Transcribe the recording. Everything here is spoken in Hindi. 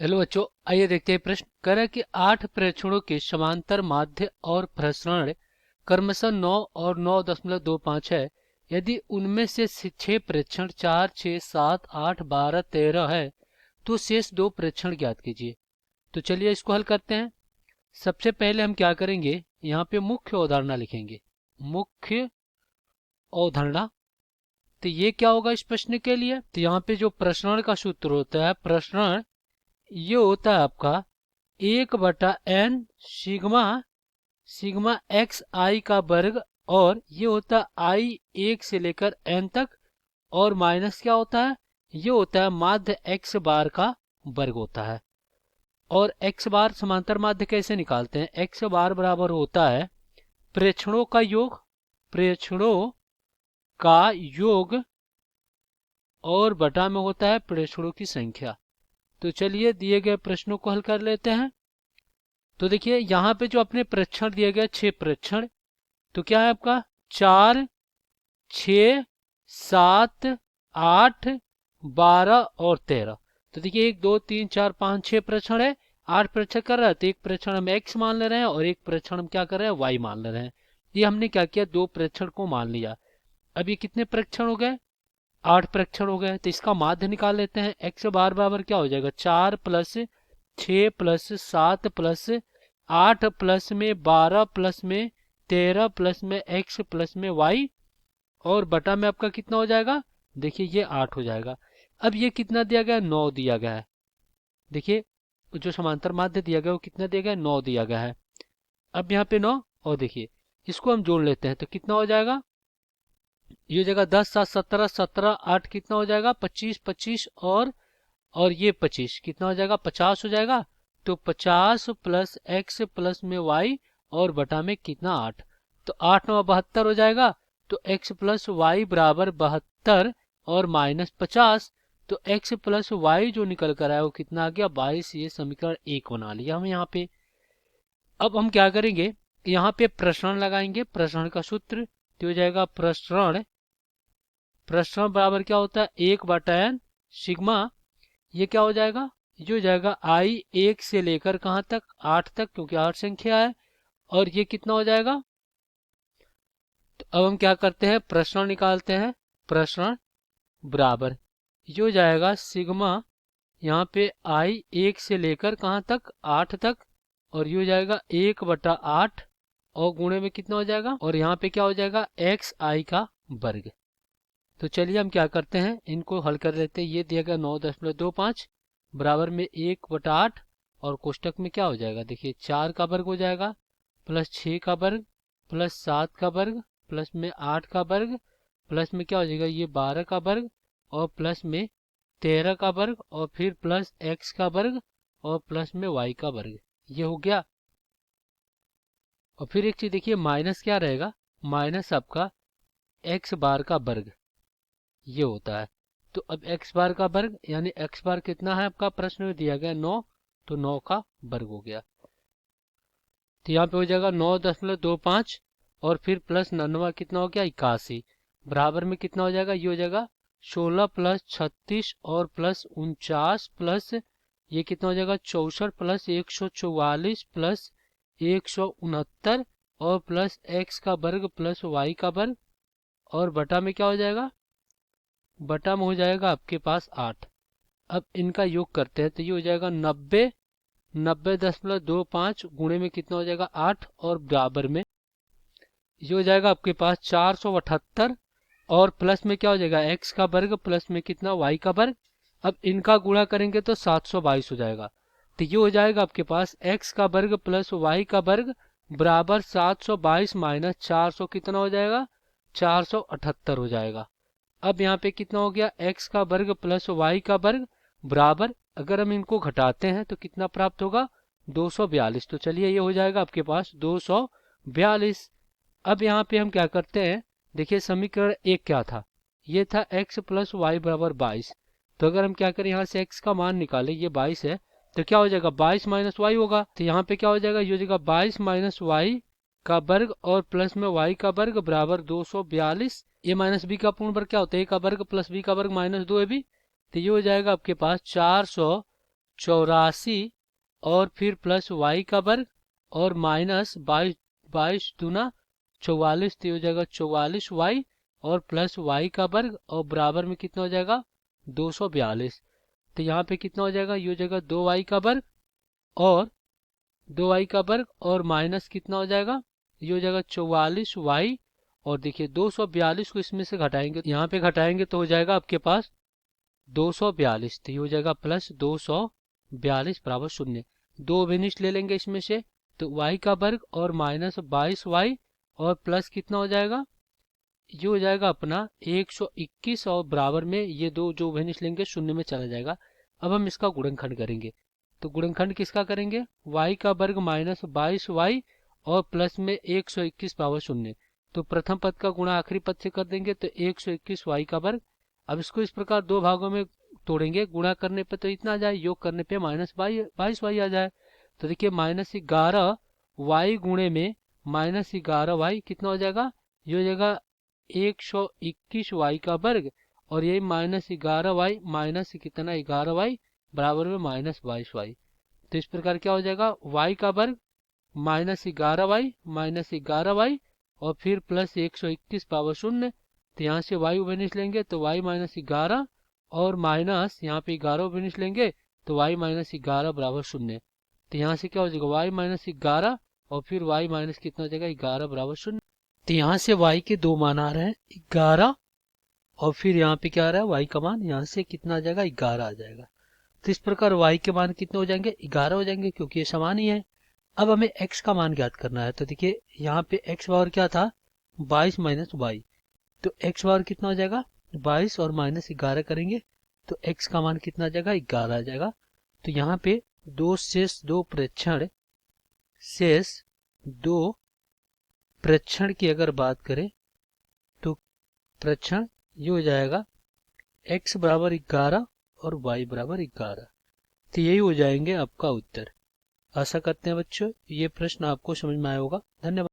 हेलो बच्चों, आइए देखते हैं प्रश्न। कह रहा है कि 8 प्रेक्षणों के समांतर माध्य और प्रसरण क्रमशः 9 और 9.25 है। यदि उनमें से 6 प्रेक्षण 4, 6, 7, 8, 12, 13 है तो शेष 2 प्रेक्षण ज्ञात कीजिए। तो चलिए इसको हल करते हैं। सबसे पहले हम क्या करेंगे, यहाँ पे मुख्य अवधारणा लिखेंगे। मुख्य अवधारणा, तो ये क्या होगा इस प्रश्न के लिए? तो यहाँ पे जो प्रसरण का सूत्र होता है, प्रसरण ये होता है आपका 1/n सिग्मा सिग्मा एक्स आई का वर्ग, और ये होता है आई 1 से लेकर n तक, और माइनस क्या होता है, ये होता है माध्य x बार का वर्ग होता है। और x बार समांतर माध्य कैसे निकालते हैं? x बार बराबर होता है प्रेक्षणों का योग, प्रेक्षणों का योग, और बटा में होता है प्रेक्षणों की संख्या। तो चलिए दिए गए प्रश्नों को हल कर लेते हैं। तो देखिए यहाँ पे जो अपने प्रेक्षण दिए गए 6 प्रेक्षण, तो क्या है आपका 4, 6, 7, 8, 12 और 13। तो देखिए 1, 2, 3, 4, 5, 6 प्रेक्षण है। 8 प्रेक्षण कर रहा है तो एक प्रेक्षण हम x मान ले रहे हैं और एक प्रेक्षण हम क्या कर रहे हैं, y मान ले रहे हैं। ये हमने क्या किया, 2 प्रेक्षण को मान लिया। अब ये कितने प्रेक्षण हो गए, 8 प्रेक्षण हो गए। तो इसका माध्य निकाल लेते हैं। x बार बराबर क्या हो जाएगा, 4 प्लस 6 प्लस 7 प्लस 8 प्लस में 12 प्लस में 13 प्लस में x प्लस में y, और बटा में आपका कितना हो जाएगा, देखिए ये 8 हो जाएगा। अब ये कितना दिया गया है, 9 दिया गया है। देखिए जो समांतर माध्य दिया गया है वो कितना दिया गया है, 9 दिया गया है। अब यहाँ पे 9, और देखिए इसको हम जोड़ लेते हैं तो कितना हो जाएगा, ये हो जाएगा 10, 7, 17, 17, 8 कितना हो जाएगा 25, 25 और ये 25 कितना हो जाएगा, 50 हो जाएगा। तो 50 प्लस x प्लस में y और बटा में कितना 8, तो 8 9 72 हो जाएगा। तो x प्लस वाई बराबर 72 और माइनस 50, तो x प्लस वाई जो निकल कर आया वो कितना आ गया, 22। ये समीकरण 1 बना लिया हम यहाँ पे। अब हम क्या करेंगे, यहाँ पे प्रसरण लगाएंगे। प्रसरण का सूत्र तो हो जाएगा प्रसरण, प्रसरण बराबर क्या होता है 1/n सिग्मा, ये क्या हो जाएगा, ये हो जाएगा i 1 से लेकर कहाँ तक, 8 तक, क्योंकि 8 संख्या है। और ये कितना हो जाएगा, तो अब हम क्या करते हैं, प्रसरण निकालते हैं। प्रसरण बराबर ये हो जाएगा सिग्मा, यहाँ पे i 1 से लेकर कहाँ तक, 8 तक, और ये हो जाएगा 1/8, और गुणे में कितना हो जाएगा, और यहाँ पे क्या हो जाएगा एक्स आई का वर्ग। तो चलिए हम क्या करते हैं, इनको हल कर लेते हैं। ये दिया गया 9.25 बराबर में 1/8, और कोष्टक में क्या हो जाएगा, देखिए 4 का वर्ग हो जाएगा, प्लस 6 का वर्ग, प्लस 7 का वर्ग, प्लस में 8 का वर्ग, प्लस में क्या हो जाएगा ये 12 का वर्ग, और प्लस में 13 का वर्ग, और फिर प्लस x का वर्ग, और प्लस में y का वर्ग। ये हो गया। और फिर एक चीज देखिए, माइनस क्या रहेगा, माइनस आपका x बार का वर्ग, ये होता है। तो अब x बार का वर्ग यानी x बार कितना है आपका, प्रश्न में दिया गया 9, तो 9 का वर्ग हो गया। तो यहाँ पे हो जाएगा 9.25, और फिर प्लस 99 कितना हो गया 81, बराबर में कितना हो जाएगा, ये हो जाएगा 16 प्लस 36 और प्लस 49 प्लस ये कितना हो जाएगा 64 प्लस 144 प्लस 169, और प्लस x का वर्ग प्लस y का वर्ग, और बटा में क्या हो जाएगा, बटा में हो जाएगा आपके पास 8। अब इनका योग करते हैं तो ये हो जाएगा 90.25 गुणे में कितना हो जाएगा 8, और बराबर में ये हो जाएगा आपके पास 478, और प्लस में क्या हो जाएगा x का वर्ग प्लस में कितना y का वर्ग। अब इनका गुणा करेंगे तो 722 हो जाएगा। तो ये हो जाएगा आपके पास x का वर्ग प्लस y का वर्ग बराबर 722 माइनस 400 कितना हो जाएगा, 478 हो जाएगा। अब यहाँ पे कितना हो गया, x का वर्ग प्लस y का वर्ग बराबर, अगर हम इनको घटाते हैं तो कितना प्राप्त होगा, 242। तो चलिए ये हो जाएगा आपके पास 242। अब यहाँ पे हम क्या करते हैं, देखिए समीकरण 1 क्या था, ये था x प्लस वाई बराबर 22। तो अगर हम क्या करें, यहाँ से x का मान निकालें, ये 22 है, तो क्या हो जाएगा 22 माइनस वाई होगा। तो यहाँ पे क्या हो जाएगा, ये हो जाएगा 22 माइनस वाई का वर्ग और प्लस में y का वर्ग बराबर 242। ये माइनस बी का पूर्ण वर्ग क्या होता है, a का वर्ग प्लस b का वर्ग माइनस 2ab। तो ये हो जाएगा आपके पास 84 और फिर प्लस वाई का वर्ग और माइनस 22 22 दूना 44, तो ये हो जाएगा 44 वाई और प्लस वाई का वर्ग और बराबर में कितना हो जाएगा 242। तो यहाँ पे कितना हो जाएगा, ये हो जाएगा 2 वाई का वर्ग और 2 वाई का वर्ग और माइनस कितना हो जाएगा, ये हो जाएगा 44 वाई और देखिए 242 को इसमें से घटाएंगे, यहाँ पे घटाएंगे तो हो जाएगा आपके पास 242। तो ये हो जाएगा प्लस 242 बराबर 0। दो विनिष्ट ले लेंगे इसमें से, तो y का वर्ग और माइनस 22y और प्लस कितना हो जाएगा, ये हो जाएगा अपना 121 और बराबर में ये दो जो विनिष्ट लेंगे शून्य में चला जाएगा। अब हम इसका गुणनखंड करेंगे, तो गुणनखंड किसका करेंगे, y का वर्ग माइनस 22y और प्लस में 121 बराबर 0। तो प्रथम पद का गुणा आखिरी पद से कर देंगे तो 121 y का वर्ग। अब इसको इस प्रकार दो भागों में तोड़ेंगे, गुणा करने पे तो इतना आ जाए, योग करने पे माइनस 22y आ जाए। तो देखिए माइनस 11 वाई गुणे में माइनस 11 वाई कितना हो जाएगा, ये हो जाएगा 121 वाई का वर्ग और यही माइनस 11 वाई माइनस कितना 11 वाई बराबर में माइनस 22 वाई। तो इस प्रकार क्या हो जाएगा, वाई का वर्ग माइनस 11 वाई माइनस 11 वाई और फिर प्लस 121 पावर 0। तो यहाँ से y बेनिश लेंगे तो y माइनस 11 और माइनस यहाँ पे 11 बेनिश लेंगे तो y माइनस 11 बराबर 0। तो यहाँ से क्या हो जाएगा y माइनस 11 और फिर y माइनस कितना हो जाएगा 11 बराबर 0। तो यहाँ से y के दो मान आ रहे हैं 11 और फिर यहाँ पे क्या आ रहा है y का मान, यहाँ से कितना आ जाएगा 11 आ जाएगा। तो इस प्रकार y के मान कितने हो जाएंगे 11 हो जाएंगे क्योंकि ये समान ही है। अब हमें x का मान ज्ञात करना है, तो देखिए यहाँ पे x पावर क्या था 22 माइनस वाई, तो x पावर कितना हो जाएगा 22 और माइनस 11 करेंगे तो x का मान कितना आ जाएगा 11 आ जाएगा। तो यहाँ पे शेष दो प्रेक्षण की अगर बात करें तो प्रेक्षण ये हो जाएगा x बराबर 11 और y बराबर 11। तो यही हो जाएंगे आपका उत्तर। आशा करते हैं बच्चों ये प्रश्न आपको समझ में आया होगा। धन्यवाद।